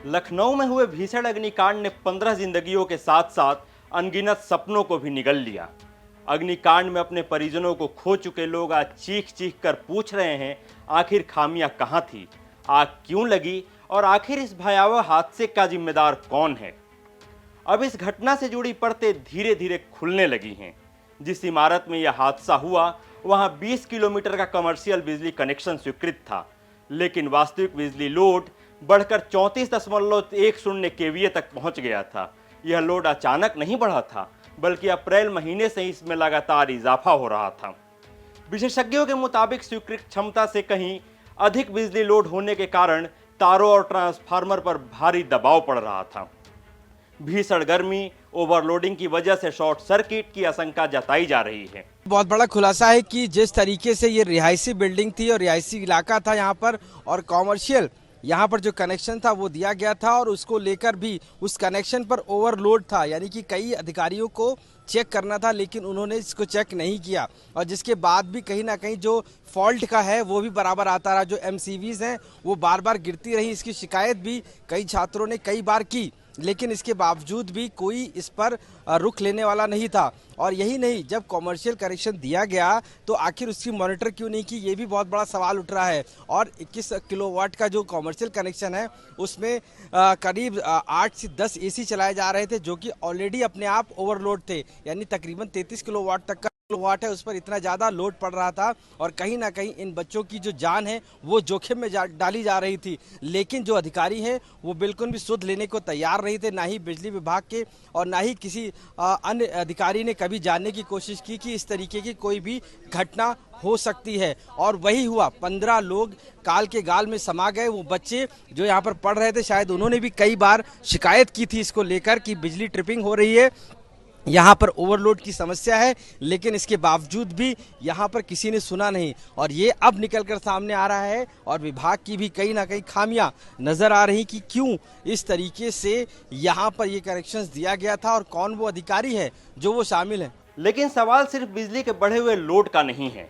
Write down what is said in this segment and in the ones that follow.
लखनऊ में हुए भीषण अग्निकांड ने 15 जिंदगियों के साथ साथ अनगिनत सपनों को भी निगल लिया। अग्निकांड में अपने परिजनों को खो चुके लोग आज चीख चीख कर पूछ रहे हैं, आखिर खामियां कहां थी, आग क्यों लगी और आखिर इस भयावह हादसे का जिम्मेदार कौन है। अब इस घटना से जुड़ी परतें धीरे धीरे खुलने लगी हैं। जिस इमारत में यह हादसा हुआ वहां 20 किलोमीटर का कमर्शियल बिजली कनेक्शन स्वीकृत था, लेकिन वास्तविक बिजली लोड बढ़कर 34.10 केवीए तक पहुंच गया था। यह लोड अचानक नहीं बढ़ा था, बल्कि अप्रैल महीने से इसमें लगातार इजाफा हो रहा था। विशेषज्ञों के मुताबिक स्वीकृत क्षमता से कहीं अधिक बिजली लोड होने के कारण तारों और ट्रांसफार्मर पर भारी दबाव पड़ रहा था। भीषण गर्मी, ओवरलोडिंग की वजह से शॉर्ट सर्किट की आशंका जताई जा रही है। बहुत बड़ा खुलासा है कि जिस तरीके से ये रिहायशी बिल्डिंग थी और रिहायशी इलाका था यहाँ पर, और कॉमर्शियल यहाँ पर जो कनेक्शन था वो दिया गया था, और उसको लेकर भी उस कनेक्शन पर ओवरलोड था, यानी कि कई अधिकारियों को चेक करना था लेकिन उन्होंने इसको चेक नहीं किया, और जिसके बाद भी कहीं ना कहीं जो फॉल्ट का है वो भी बराबर आता रहा। जो एमसीवीज हैं वो बार बार गिरती रही, इसकी शिकायत भी कई छात्रों ने कई बार की, लेकिन इसके बावजूद भी कोई इस पर रुख लेने वाला नहीं था। और यही नहीं, जब कॉमर्शियल कनेक्शन दिया गया तो आखिर उसकी मॉनिटर क्यों नहीं की, ये भी बहुत बड़ा सवाल उठ रहा है। और 21 किलोवाट का जो कॉमर्शियल कनेक्शन है उसमें करीब 8 से 10 एसी चलाए जा रहे थे, जो कि ऑलरेडी अपने आप ओवरलोड थे, यानी तकरीबन 33 किलोवाट तक का किलोवाट है, उस पर इतना ज़्यादा लोड पड़ रहा था, और कहीं ना कहीं इन बच्चों की जो जान है वो जोखिम में डाली जा रही थी। लेकिन जो अधिकारी हैं वो बिल्कुल भी सुध लेने को तैयार नहीं थे, ना ही बिजली विभाग के और ना ही किसी अन्य अधिकारी ने कभी जानने की कोशिश की कि इस तरीके की कोई भी घटना हो सकती है। और वही हुआ, 15 लोग काल के गाल में समा गए। वो बच्चे जो यहाँ पर पढ़ रहे थे, शायद उन्होंने भी कई बार शिकायत की थी इसको लेकर कि बिजली ट्रिपिंग हो रही है, यहाँ पर ओवरलोड की समस्या है, लेकिन इसके बावजूद भी यहाँ पर किसी ने सुना नहीं। और ये अब निकलकर सामने आ रहा है, और विभाग की भी कहीं ना कहीं खामियां नजर आ रही कि क्यों इस तरीके से यहाँ पर ये कनेक्शंस दिया गया था और कौन वो अधिकारी है जो वो शामिल है। लेकिन सवाल सिर्फ बिजली के बढ़े हुए लोड का नहीं है।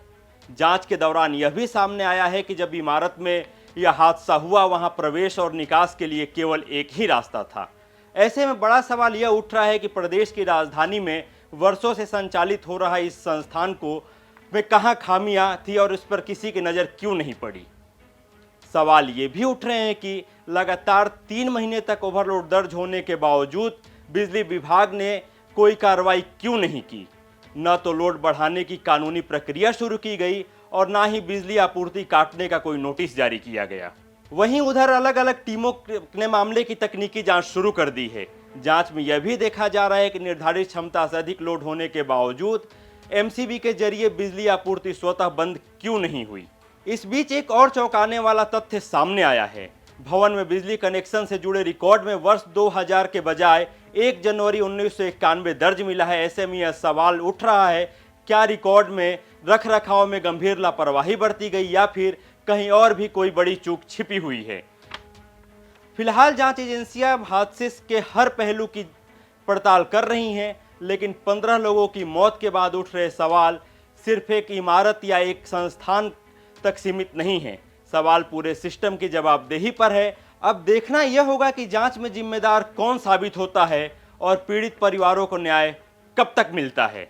जांच के दौरान यह भी सामने आया है कि जब इमारत में यह हादसा हुआ वहां प्रवेश और निकास के लिए केवल एक ही रास्ता था। ऐसे में बड़ा सवाल यह उठ रहा है कि प्रदेश की राजधानी में वर्षों से संचालित हो रहा इस संस्थान को में कहां खामियां थी और इस पर किसी की नज़र क्यों नहीं पड़ी। सवाल ये भी उठ रहे हैं कि लगातार 3 महीने तक ओवरलोड दर्ज होने के बावजूद बिजली विभाग ने कोई कार्रवाई क्यों नहीं की। न तो लोड बढ़ाने की कानूनी प्रक्रिया शुरू की गई और ना ही बिजली आपूर्ति काटने का कोई नोटिस जारी किया गया। वहीं उधर अलग अलग टीमों ने मामले की तकनीकी जांच शुरू कर दी है। जांच में यह भी देखा जा रहा है कि निर्धारित क्षमता से अधिक लोड होने के बावजूद एमसीबी के जरिए बिजली आपूर्ति स्वतः बंद क्यों नहीं हुई। इस बीच एक और चौंकाने वाला तथ्य सामने आया है। भवन में बिजली कनेक्शन से जुड़े रिकॉर्ड में वर्ष 2000 के बजाय 1 जनवरी 1991 दर्ज मिला है। ऐसे में यह सवाल उठ रहा है, क्या रिकॉर्ड में रख रखाव में गंभीर लापरवाही बरती गई या फिर कहीं और भी कोई बड़ी चूक छिपी हुई है। फिलहाल जांच एजेंसियां हादसे के हर पहलू की पड़ताल कर रही हैं, लेकिन 15 लोगों की मौत के बाद उठ रहे सवाल सिर्फ एक इमारत या एक संस्थान तक सीमित नहीं है। सवाल पूरे सिस्टम की जवाबदेही पर है। अब देखना यह होगा कि जांच में जिम्मेदार कौन साबित होता है और पीड़ित परिवारों को न्याय कब तक मिलता है।